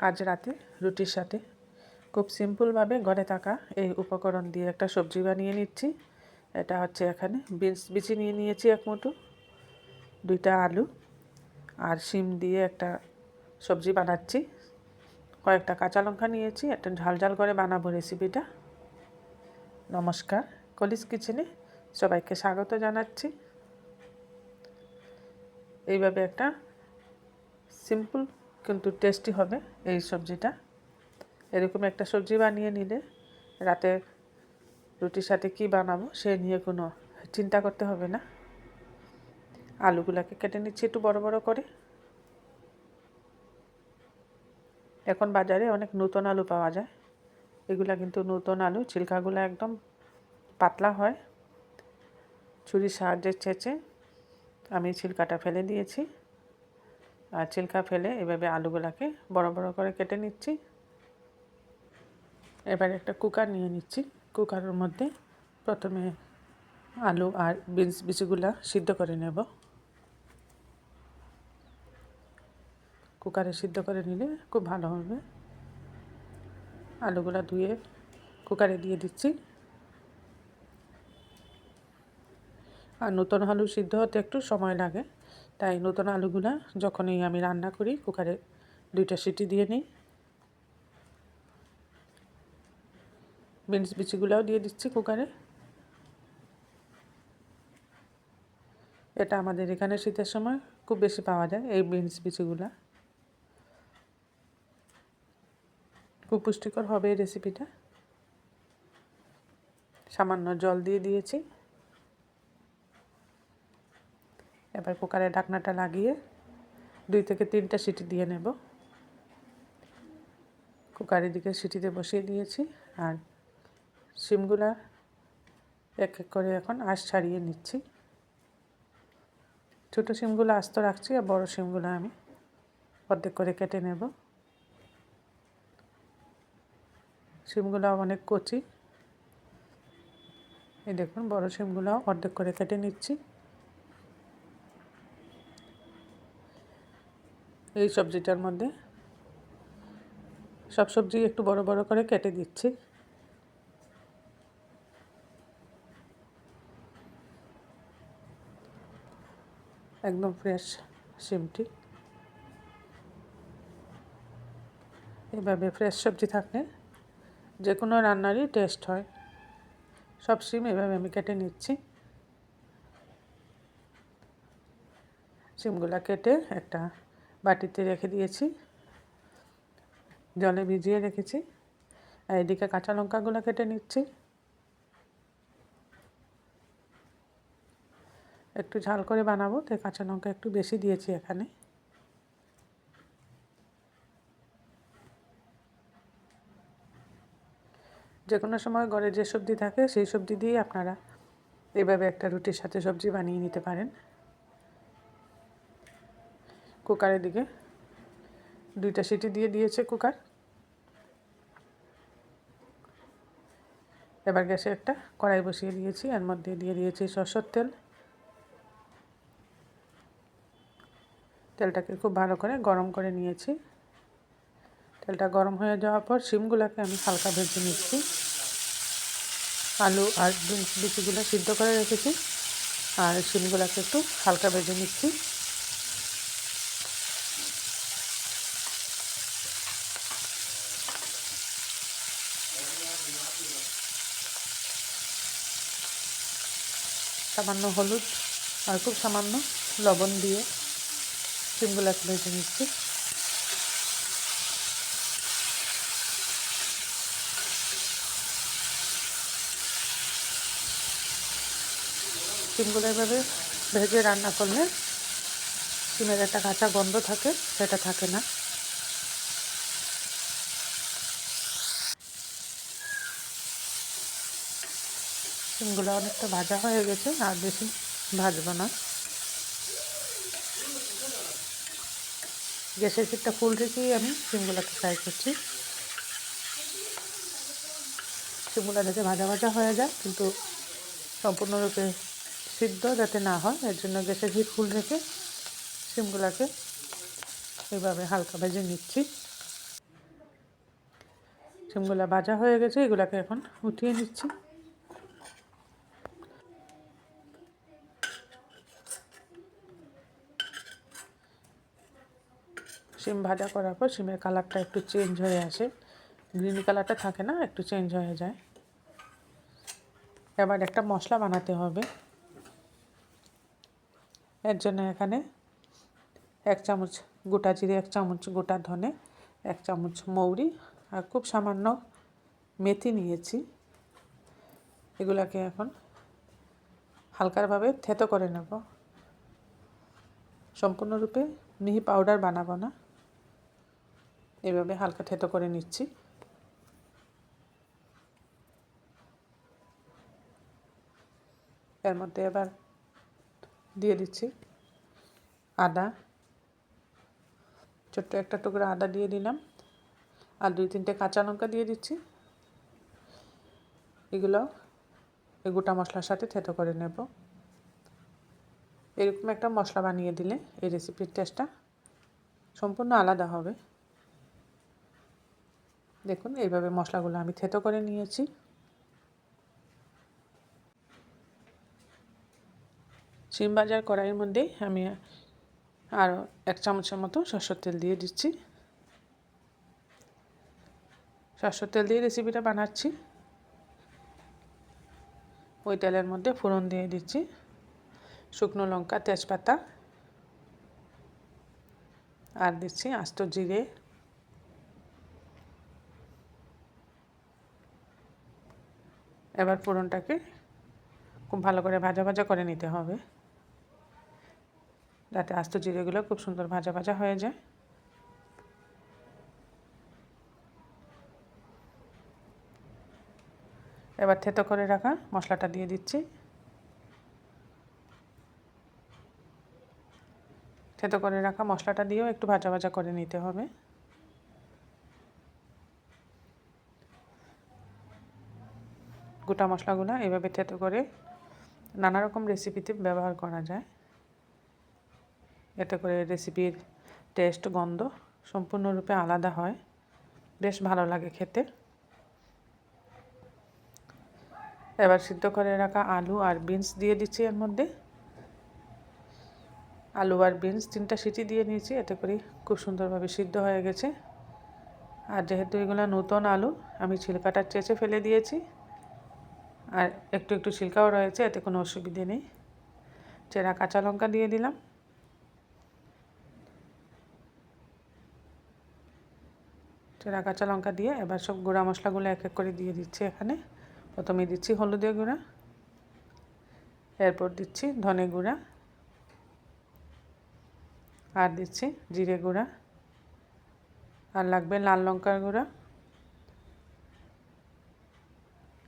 আজ রাতে রুটির সাথে খুব সিম্পলভাবে ঘরে থাকা এই উপকরণ দিয়ে একটা সবজি বানিয়ে নিচ্ছি। এটা হচ্ছে এখানে বিনস বিচি নিয়ে নিয়েছি এক মুঠো, 2টা আলু আর শিম দিয়ে একটা সবজি বানাচ্ছি। কয়েকটা কাঁচা লঙ্কা নিয়েছি, একটা ঝাল ঝাল করে বানাবো রেসিপিটা। নমস্কার, কলিস কিচেনে সবাইকে স্বাগত জানাচ্ছি। এইভাবে একটা সিম্পল কিন্তু টেস্টি হবে এই সবজিটা। এরকম একটা সবজি বানিয়ে নিলে রাতে রুটির সাথে কি বানাবো সে নিয়ে কোনো চিন্তা করতে হবে না। আলুগুলোকে কেটে নিচ্ছি একটু বড় বড় করে। এখন বাজারে অনেক নতুন আলু পাওয়া যায়, এগুলা কিন্তু নতুন আলু, ছিলকাগুলো একদম পাতলা হয়। ছুরির সাহায্যে চেঁচে আমি ছিলকাটা ফেলে দিয়েছি, আর ছিলকা ফেলে এভাবে আলুগুলাকে বড় বড় করে কেটে নিচ্ছি। এবার একটা কুকার নিয়ে নিচ্ছি। কুকারের মধ্যে প্রথমে আলু আর বিনস বিচিগুলা সিদ্ধ করে নেব। কুকারে সিদ্ধ করে নিলে খুব ভালো হবে। আলুগুলা ধুয়ে কুকারে দিয়ে দিচ্ছি। আর নতুন আলু সিদ্ধ হতে একটু সময় লাগে, তাই নতুন আলুগুলা যখনই আমি রান্না করি কুকারে 2টা সিটি দিয়ে নিই। বিনস বিচিগুলাও দিয়ে দিচ্ছি কুকারে। এটা আমাদের এখানে শীতের সময় খুব বেশি পাওয়া যায়, এই বিনস বিচিগুলা। খুব পুষ্টিকর হবে এই রেসিপিটা। সামান্য জল দিয়ে দিয়েছি। এবার কুকারের ঢাকনাটা লাগিয়ে 2 থেকে 3টা সিটি দিয়ে নেব। কুকারের দিকে সিটিতে বসিয়ে দিয়েছি, আর শিমগুলা এক এক করে এখন আঁশ ছাড়িয়ে নিচ্ছি। ছোটো শিমগুলো আস্ত রাখছি, আর বড় শিমগুলো আমি অর্ধেক করে কেটে নেব। শিমগুলো অনেক কচি, এই দেখুন বড় শিমগুলো অর্ধেক করে কেটে নিচ্ছি। এই সবজিটার মধ্যে সব সবজি একটু বড় বড় করে কেটে দিচ্ছি। একদম ফ্রেশ শিমটি। এভাবে ফ্রেশ সবজি থাকলে যে কোনো রান্নারই টেস্ট হয়। সব শিম এভাবে আমি কেটে নিচ্ছি। শিমগুলো কেটে একটা বাটিতে রেখে দিয়েছি, জলে ভিজিয়ে রেখেছি। আর এদিকে কাঁচা লঙ্কাগুলো কেটে নিচ্ছি। একটু ঝাল করে বানাবো, তাই কাঁচা লঙ্কা একটু বেশি দিয়েছি এখানে। যে কোনো সময় ঘরে যে সবজি থাকে সেই সবজি দিয়ে আপনারা এভাবে একটা রুটির সাথে সবজি বানিয়ে নিতে পারেন। কুকারের দিকে 2টা সিটি দিয়ে দিয়েছে কুকার। এবার গ্যাসে একটা কড়াই বসিয়ে দিয়েছি, এর মধ্যে দিয়ে দিয়েছি সরষের তেল। তেলটাকে খুব ভালো করে গরম করে নিয়েছি। তেলটা গরম হয়ে যাওয়ার পর শিমগুলোকে আমি হালকা ভেজে নিচ্ছি। আলু আর বিনস বিচিগুলো সিদ্ধ করে রেখেছি, আর শিমগুলোকে একটু হালকা ভেজে নিচ্ছি। সামান্য হলুদ আর খুব সামান্য লবণ দিয়ে শিমগুলোকে ভেজে নিচ্ছি। শিমগুলো এভাবে ভেজে রান্না করলে শিমের একটা কাঁচা গন্ধ থাকে, সেটা থাকে না। শিমগুলো অনেকটা ভাজা হয়ে গেছে, আর বেশি ভাজবো না। গ্যাসের হিটটা ফুল রেখেই আমি শিমগুলোকে ফ্রাই করছি। শিমগুলো যাতে ভাজা ভাজা হয়ে যায়, কিন্তু সম্পূর্ণরূপে সিদ্ধ যাতে না হয়, এর জন্য গ্যাসের হিট ফুল রেখে শিমগুলোকে এইভাবে হালকা ভেজে নিচ্ছি। সিমগুলো ভাজা হয়ে গেছে, এগুলাকে এখন উঠিয়ে নিচ্ছি। সিম ভাজা করার পর সিমের কালারটা একটু চেঞ্জ হয়ে আসে, গ্রিন কালারটা থাকে না, একটু চেঞ্জ হয়ে যায়। এবার একটা মশলা বানাতে হবে। এর জন্য এখানে 1 চামচ গোটা জিরে, 1 চামচ গোটা ধনে, 1 চামচ মৌরি আর খুব সামান্য মেথি নিয়েছি। এগুলাকে এখন হালকাভাবে থেতো করে নেব। সম্পূর্ণরূপে মিহি পাউডার বানাবো না, এভাবে হালকা থেতো করে নিচ্ছি। এর মধ্যে এবার দিয়ে দিচ্ছি আদা, ছোট্ট একটা টুকরো আদা দিয়ে দিলাম, আর 2-3টে কাঁচা লঙ্কা দিয়ে দিচ্ছি। এগুলো এই গোটা মশলার সাথে থেতো করে নেব। এরকম একটা মশলা বানিয়ে দিলে এই রেসিপির টেস্টটা সম্পূর্ণ আলাদা হবে। দেখুন এইভাবে মশলাগুলো আমি থেতো করে নিয়েছি। সিম ভাজার কড়াইয়ের মধ্যে আমি আরও 1 চামচের মতো সরষের তেল দিয়ে দিচ্ছি। সরষের তেল দিয়ে রেসিপিটা বানাচ্ছি। ওই তেলের মধ্যে ফোড়ন দিয়ে দিচ্ছি শুকনো লঙ্কা, তেজপাতা, আর দিচ্ছি আস্ত জিরে। এবার ফোড়নটাকে খুব ভালো করে ভাজা ভাজা করে নিতে হবে, যাতে আস্ত জিরেগুলো খুব সুন্দর ভাজা ভাজা হয়ে যায়। এবার থেতো করে রাখা মশলাটা দিয়ে দিচ্ছি। থেতো করে রাখা মশলাটা দিয়েও একটু ভাজা ভাজা করে নিতে হবে। গোটা মশলাগুলো এভাবে থেতো করে নানা রকম রেসিপিতে ব্যবহার করা যায়। এতে করে রেসিপির টেস্ট, গন্ধ সম্পূর্ণরূপে আলাদা হয়, বেশ ভালো লাগে খেতে। এবার সিদ্ধ করে রাখা আলু আর বিনস দিয়ে দিচ্ছি এর মধ্যে। আলু আর বিনস 3টা সিটি দিয়ে নিয়েছি, এতে করে খুব সুন্দরভাবে সিদ্ধ হয়ে গেছে। আর যেহেতু এগুলো নতুন আলু, আমি ছিলকাটা চেঁচে ফেলে দিয়েছি, আর একটু একটু ছিলকাও রয়েছে, এতে কোনো অসুবিধে নেই। চেরা কাঁচা লঙ্কা দিয়ে দিলাম। চেরা কাঁচা লঙ্কা দিয়ে এবার সব গুঁড়া মশলাগুলো এক এক করে দিয়ে দিচ্ছি এখানে। প্রথমে দিচ্ছি হলুদের গুঁড়া, এরপর দিচ্ছি ধনে গুঁড়া, আর দিচ্ছি জিরে গুঁড়া, আর লাগবে লাল লঙ্কার গুঁড়া।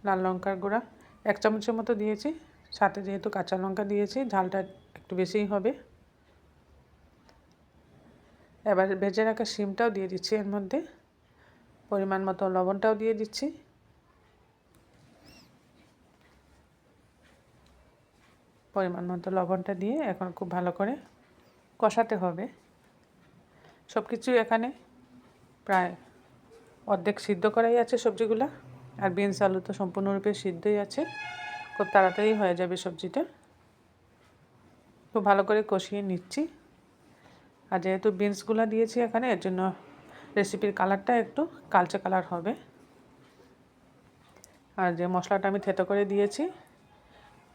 লাল লঙ্কার গুঁড়া 1 চামচের মতো দিয়েছি, সাথে যেহেতু কাঁচা লঙ্কা দিয়েছি ঝালটা একটু বেশিই হবে। এবার ভেজে রাখা শিমটাও দিয়ে দিচ্ছি এর মধ্যে, পরিমাণ মতো লবণটাও দিয়ে দিচ্ছি। পরিমাণ মতো লবণটা দিয়ে এখন খুব ভালো করে কষাতে হবে। সব কিছু এখানে প্রায় অর্ধেক সিদ্ধ করাই আছে সবজিগুলো, আর বিনস আলু তো সম্পূর্ণরূপে সিদ্ধই আছে, খুব তাড়াতাড়ি হয়ে যাবে সবজিটা। খুব ভালো করে কষিয়ে নিচ্ছি। আর যেহেতু বিনসগুলো দিয়েছি এখানে, এর জন্য রেসিপির কালারটা একটু কালচে কালার হবে। আর যে মশলাটা আমি থেতো করে দিয়েছি,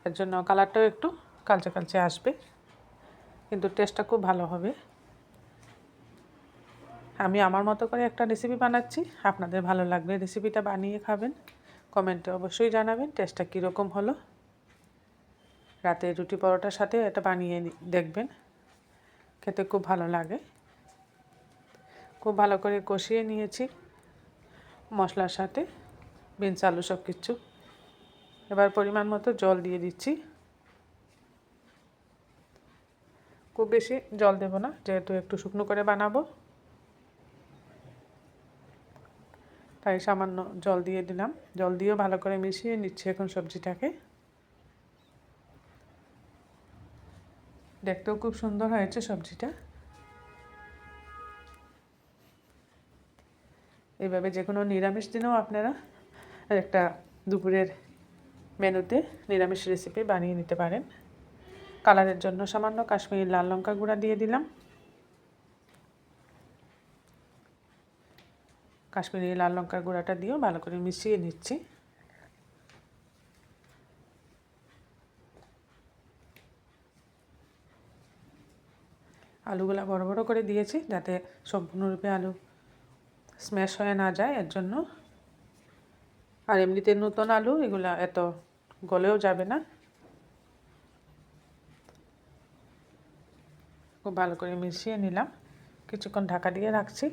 এর জন্য কালারটাও একটু কালচে কালচে আসবে, কিন্তু টেস্টটা খুব ভালো হবে। আমি আমার মতো করে একটা রেসিপি বানাচ্ছি, আপনাদের ভালো লাগবে রেসিপিটা বানিয়ে খাবেন। কমেন্টে অবশ্যই জানাবেন টেস্টটা কীরকম হলো। রাতে রুটি পরোটার সাথে এটা বানিয়ে দেখবেন, খেতে খুব ভালো লাগে। খুব ভালো করে কষিয়ে নিয়েছি মশলার সাথে বিনস আলু সব কিছু। এবার পরিমাণ মতো জল দিয়ে দিচ্ছি। খুব বেশি জল দেব না, যেহেতু একটু শুকনো করে বানাবো, তাই সামান্য জল দিয়ে দিলাম। জল দিয়েও ভালো করে মিশিয়ে নিচ্ছি এখন সবজিটাকে। দেখতেও খুব সুন্দর হয়েছে সবজিটা। এইভাবে যে কোনো নিরামিষ দিনেও আপনারা একটা দুপুরের মেনুতে নিরামিষ রেসিপি বানিয়ে নিতে পারেন। কালারের জন্য সামান্য কাশ্মীরি লাল লঙ্কা গুঁড়া দিয়ে দিলাম। কাশ্মীরি লাল লঙ্কার গুঁড়াটা দিয়েও ভালো করে মিশিয়ে নিচ্ছি। আলুগুলা বড় বড় করে দিয়েছি যাতে সম্পূর্ণরূপে আলু স্ম্যাশ হয়ে না যায়, এর জন্য। আর এমনিতে নতুন আলু এগুলা এত গলেও যাবে না। খুব ভালো করে মিশিয়ে নিলাম, কিছুক্ষণ ঢাকা দিয়ে রাখছি,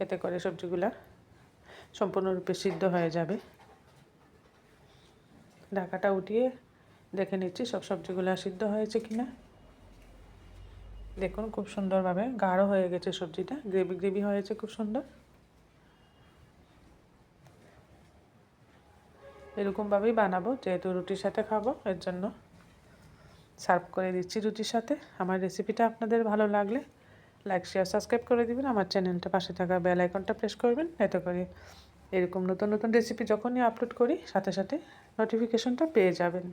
এতে করে সবজিগুলা সম্পূর্ণরূপে সিদ্ধ হয়ে যাবে। ঢাকাটা উঠিয়ে দেখে নিচ্ছি সব সবজিগুলো সিদ্ধ হয়েছে কিনা। দেখুন খুব সুন্দরভাবে গাঢ় হয়ে গেছে সবজিটা, গ্রেভি গ্রেভি হয়েছে খুব সুন্দর। এরকমভাবেই বানাবো, যেহেতু রুটির সাথে খাবো, এর জন্য সার্ভ করে দিচ্ছি রুটির সাথে। আমার রেসিপিটা আপনাদের ভালো লাগলে লাইক শেয়ার সাবস্ক্রাইব করে দিবেন। আমার চ্যানেলটা পাশে থাকা বেল আইকনটা প্রেস করবেন, এতে করে এরকম নতুন নতুন রেসিপি যখনই আপলোড করি সাথে সাথে নোটিফিকেশনটা পেয়ে যাবেন।